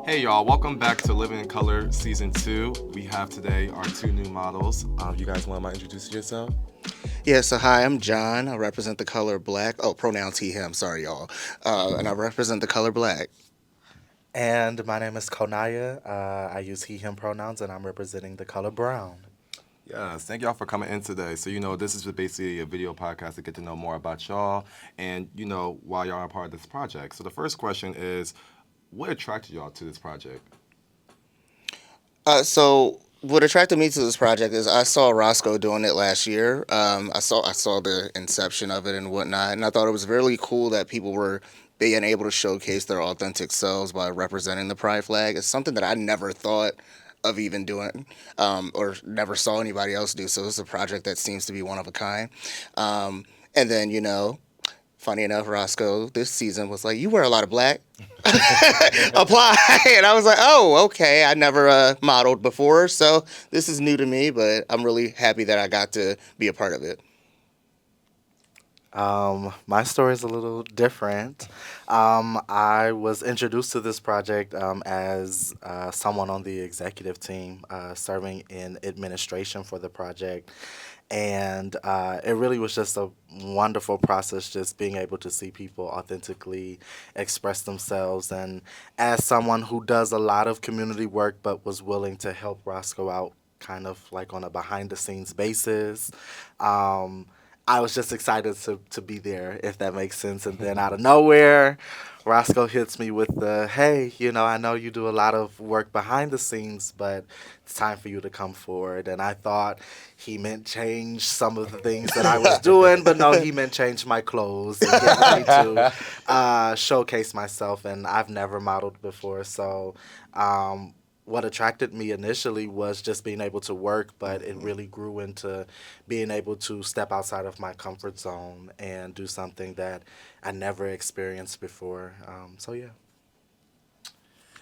Hey y'all, welcome back to Living in Color Season 2. We have today our two new models. You guys want to introduce yourself? Yeah, so hi, I'm John. I represent the color black. Oh, pronouns he, him. Sorry, y'all. And I represent the color black. And my name is Konaya. I use he, him pronouns, and I'm representing the color brown. Yes, thank y'all for coming in today. So, this is basically a video podcast to get to know more about y'all and, why y'all are part of this project. So, the first question is, what attracted y'all to this project? So what attracted me to this project is I saw Roscoe doing it last year. I saw the inception of it and whatnot, and I thought it was really cool that people were being able to showcase their authentic selves by representing the pride flag. It's something that I never thought of even doing, or never saw anybody else do. So it's a project that seems to be one of a kind. And then funny enough, Roscoe this season was like, "You wear a lot of black." Apply, and I was like, "Oh, okay." I never modeled before, so this is new to me. But I'm really happy that I got to be a part of it. My story is a little different. I was introduced to this project as someone on the executive team serving in administration for the project. And it really was just a wonderful process, just being able to see people authentically express themselves. And as someone who does a lot of community work but was willing to help Roscoe out kind of like on a behind the scenes basis, um, I was just excited to be there, if that makes sense. And then out of nowhere, Roscoe hits me with the, hey, I know you do a lot of work behind the scenes, but it's time for you to come forward. And I thought he meant change some of the things that I was doing, but no, he meant change my clothes and get ready to showcase myself. And I've never modeled before, so what attracted me initially was just being able to work, but it really grew into being able to step outside of my comfort zone and do something that I never experienced before. So yeah.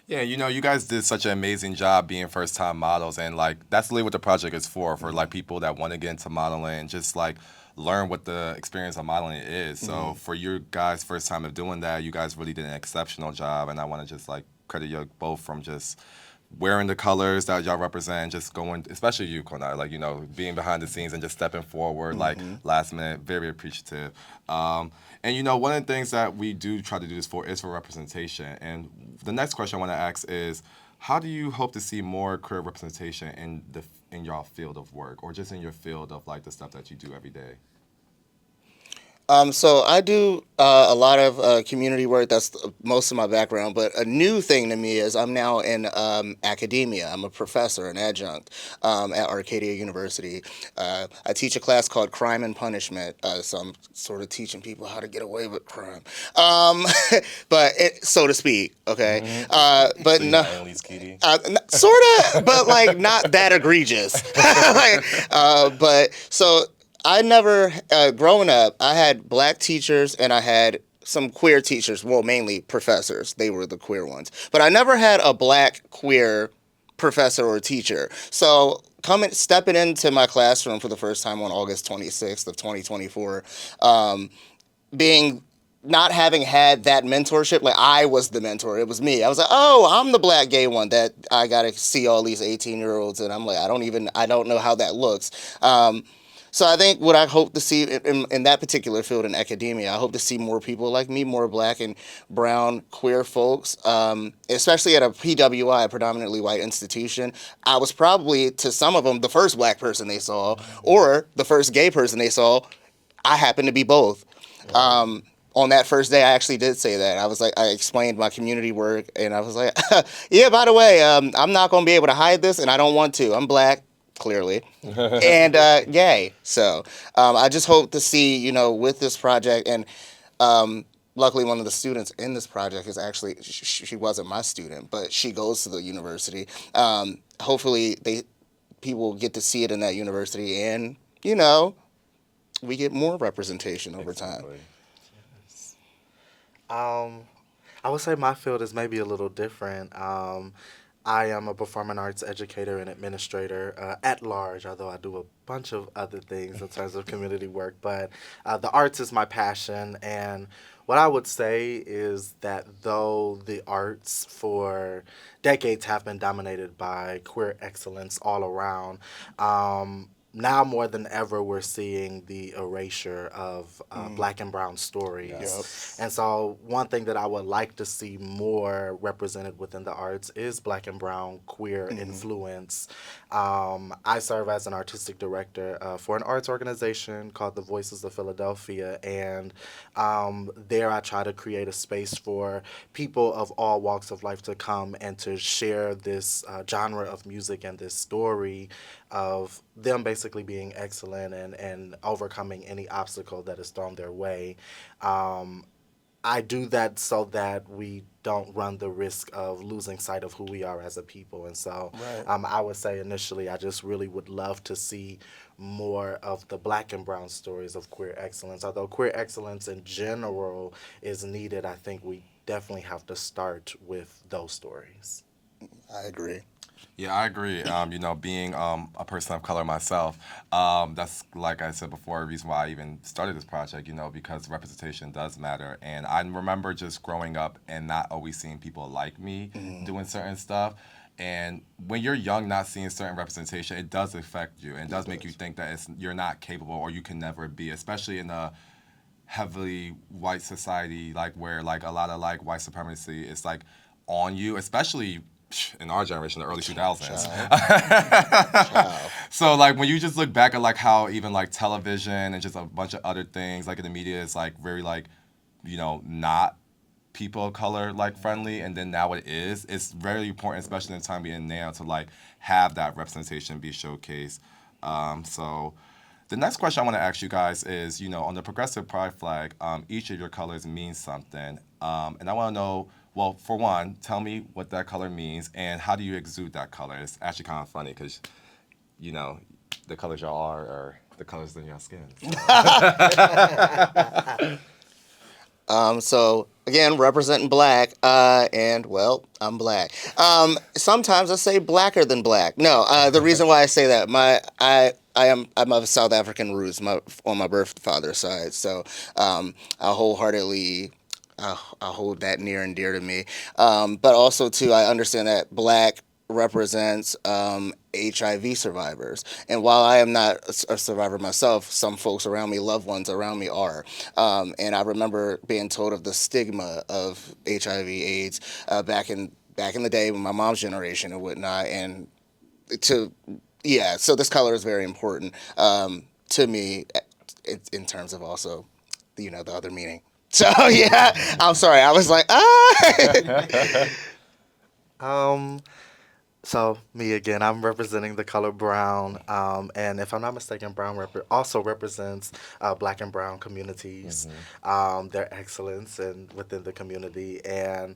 Yeah, you guys did such an amazing job being first time models, and like that's really what the project is for like people that want to get into modeling and just like learn what the experience of modeling is. So for your guys' first time of doing that, you guys really did an exceptional job, and I want to just like credit you both from just wearing the colors that y'all represent, just going, especially you, Konai, like, being behind the scenes and just stepping forward, like, last minute, very appreciative. And, one of the things that we do try to do this for is for representation. And the next question I want to ask is, how do you hope to see more queer representation in your field of work or just in your field of, like, the stuff that you do every day? So I do a lot of community work. That's most of my background. But a new thing to me is I'm now in academia. I'm a professor, an adjunct at Arcadia University. I teach a class called Crime and Punishment. So I'm sort of teaching people how to get away with crime, um, but so to speak. Okay, but So you no. Annalise Keating? Sort of, but like not that egregious. But so I never, growing up, I had black teachers and I had some queer teachers. Well, mainly professors. They were the queer ones. But I never had a black queer professor or teacher. So stepping into my classroom for the first time on August 26th of 2024, being not having had that mentorship, like I was the mentor. It was me. I was like, oh, I'm the black gay one that I got to see all these 18-year-olds. And I'm like, I don't know how that looks. So I think what I hope to see in that particular field in academia, I hope to see more people like me, more black and brown queer folks, especially at a PWI, a predominantly white institution. I was probably, to some of them, the first black person they saw or the first gay person they saw. I happen to be both. On that first day, I actually did say that. I was like, I explained my community work, and I was like, yeah, by the way, I'm not going to be able to hide this, and I don't want to. I'm black, clearly, and gay. So I just hope to see, with this project, and luckily one of the students in this project is actually, she wasn't my student, but she goes to the university. Hopefully, people get to see it in that university, and, we get more representation over time. Exactly. Um, I would say my field is maybe a little different. I am a performing arts educator and administrator at large, although I do a bunch of other things in terms of community work. But the arts is my passion. And what I would say is that though the arts for decades have been dominated by queer excellence all around, now more than ever we're seeing the erasure of black and brown Yep. stories. And so one thing that I would like to see more represented within the arts is black and brown queer influence. I serve as an artistic director for an arts organization called the Voices of Philadelphia, and there I try to create a space for people of all walks of life to come and to share this genre of music and this story of them basically being excellent and overcoming any obstacle that is thrown their way. I do that so that we don't run the risk of losing sight of who we are as a people. And so Right. I would say initially, I just really would love to see more of the black and brown stories of queer excellence. Although queer excellence in general is needed, I think we definitely have to start with those stories. I agree. Yeah, I agree. Being a person of color myself, that's like I said before, the reason why I even started this project. Because representation does matter, and I remember just growing up and not always seeing people like me doing certain stuff. And when you're young, not seeing certain representation, it does affect you, and it does make you think that you're not capable or you can never be, especially in a heavily white society, like where like a lot of like white supremacy is like on you, especially in our generation, the early 2000s. Wow. So like when you just look back at like how even like television and just a bunch of other things like in the media is like very like not people of color like friendly, and then now it is. It's very important, especially in the time we're in now, to like have that representation be showcased. So the next question I want to ask you guys is, on the progressive pride flag, each of your colors means something, and I want to know. Well, for one, tell me what that color means and how do you exude that color. It's actually kind of funny because, the colors y'all are the colors in your skin. So again, representing black, and well, I'm black. Sometimes I say blacker than black. No, the reason why I say that, I'm of South African roots, on my birth father's side. So I wholeheartedly. I hold that near and dear to me, but also too, I understand that black represents HIV survivors. And while I am not a survivor myself, some folks around me, loved ones around me are. And I remember being told of the stigma of HIV/AIDS back in the day, when my mom's generation and whatnot. And to yeah, so this color is very important to me in terms of also the other meaning. So yeah, I'm sorry. I was like, ah. Um, So me again, I'm representing the color brown, and if I'm not mistaken, brown also represents black and brown communities, their excellence and within the community. And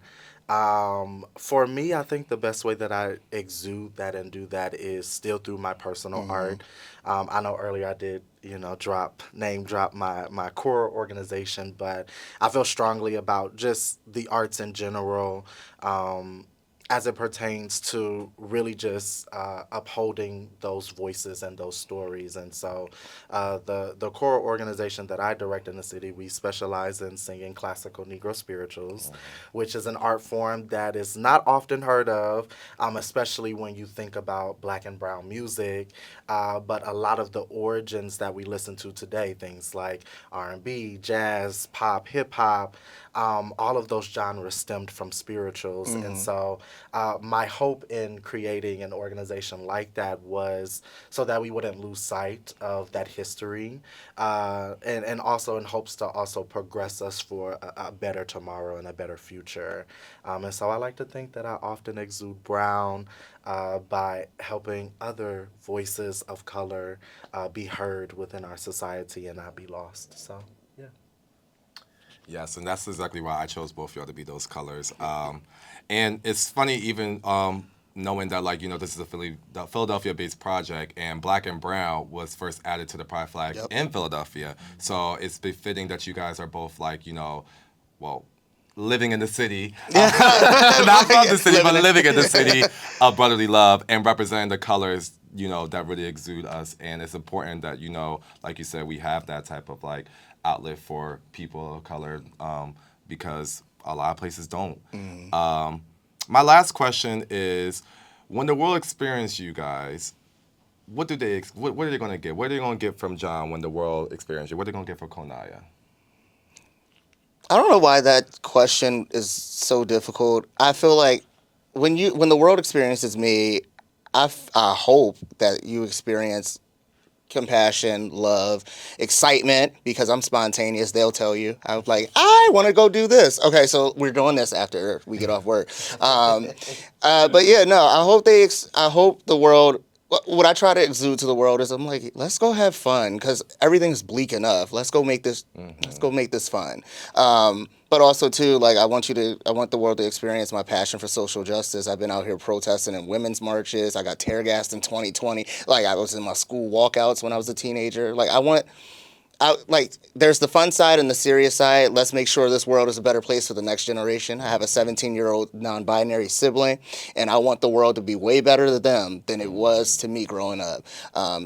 for me, I think the best way that I exude that and do that is still through my personal art. I know earlier I did, name drop my core organization, but I feel strongly about just the arts in general. As it pertains to really just upholding those voices and those stories. And so the core organization that I direct in the city, we specialize in singing classical Negro spirituals, which is an art form that is not often heard of, especially when you think about black and brown music. But a lot of the origins that we listen to today, things like R&B, jazz, pop, hip hop, all of those genres stemmed from spirituals. And so my hope in creating an organization like that was so that we wouldn't lose sight of that history, and also in hopes to also progress us for a better tomorrow and a better future. And so I like to think that I often exude brown by helping other voices of color be heard within our society and not be lost. So, yeah. Yes, and that's exactly why I chose both of y'all to be those colors. And it's funny even knowing that like this is the Philadelphia-based project, and black and brown was first added to the pride flag Yep. in Philadelphia. So it's befitting that you guys are both like well, living in the city, not from the city, but living in the city of brotherly love and representing the colors, that really exude us. And it's important that, like you said, we have that type of like outlet for people of color because a lot of places don't. My last question is, when the world experiences you guys, what are they going to get? What are they going to get from John when the world experiences you? What are they going to get from Konaya? I don't know why that question is so difficult. I feel like when the world experiences me, I hope that you experience compassion, love, excitement, because I'm spontaneous. They'll tell you. I'm like, I want to go do this. Okay, so we're doing this after we get off work. But yeah, no, I hope the world. What I try to exude to the world is I'm like, let's go have fun because everything's bleak enough. Let's go make this. Let's go make this fun. But also too, like I want the world to experience my passion for social justice. I've been out here protesting in women's marches. I got tear gassed in 2020. Like I was in my school walkouts when I was a teenager. There's the fun side and the serious side. Let's make sure this world is a better place for the next generation. I have a 17-year-old non-binary sibling, and I want the world to be way better to them than it was to me growing up.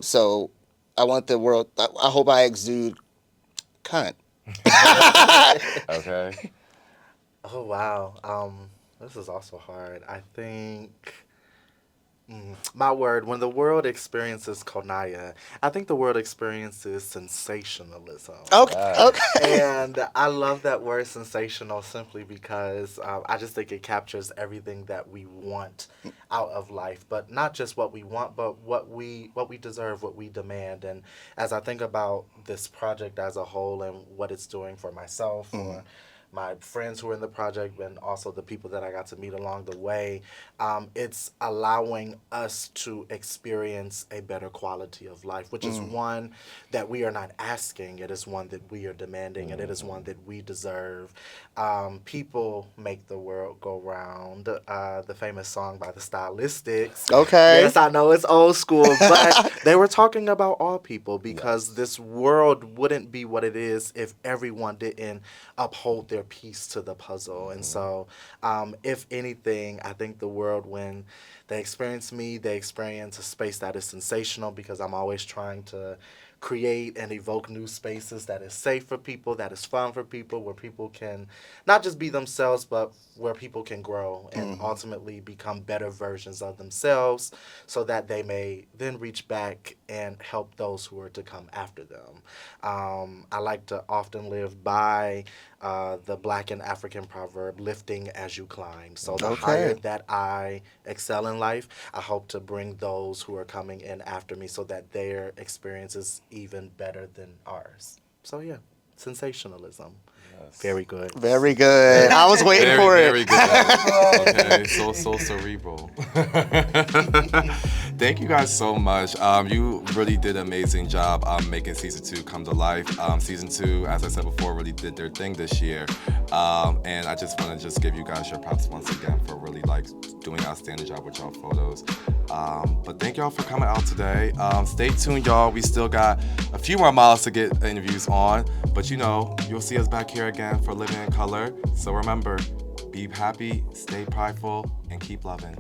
So I want the world. I hope I exude cunt. Okay. Oh wow. This is also hard. I think my word, when the world experiences Konaya, I think the world experiences sensationalism. Okay. Okay. And I love that word sensational simply because I just think it captures everything that we want out of life, but not just what we want, but what we deserve, what we demand. And as I think about this project as a whole and what it's doing for myself or my friends who are in the project and also the people that I got to meet along the way, it's allowing us to experience a better quality of life, which is one that we are not asking. It is one that we are demanding, and it is one that we deserve. People make the world go round. The famous song by the Stylistics. Okay. Yes, I know it's old school, but they were talking about all people because this world wouldn't be what it is if everyone didn't uphold their piece to the puzzle. And so, if anything, I think the world, when they experience me, they experience a space that is sensational because I'm always trying to create and evoke new spaces that is safe for people, that is fun for people, where people can not just be themselves, but where people can grow and ultimately become better versions of themselves so that they may then reach back and help those who are to come after them. I like to often live by the Black and African proverb, lifting as you climb. So the higher that I excel in life, I hope to bring those who are coming in after me so that their experience is even better than ours. So yeah, sensationalism. Yes. Very good. Very good. I was waiting for it. Very good. Okay, so cerebral. Thank you guys so much. You really did an amazing job making season 2 come to life. Season 2, as I said before, really did their thing this year. And I just want to give you guys your props once again for really doing an outstanding job with y'all photos. But thank y'all for coming out today. Stay tuned, y'all. We still got a few more miles to get interviews on, but you'll see us back here again for Living in Color. So remember, be happy, stay prideful, and keep loving.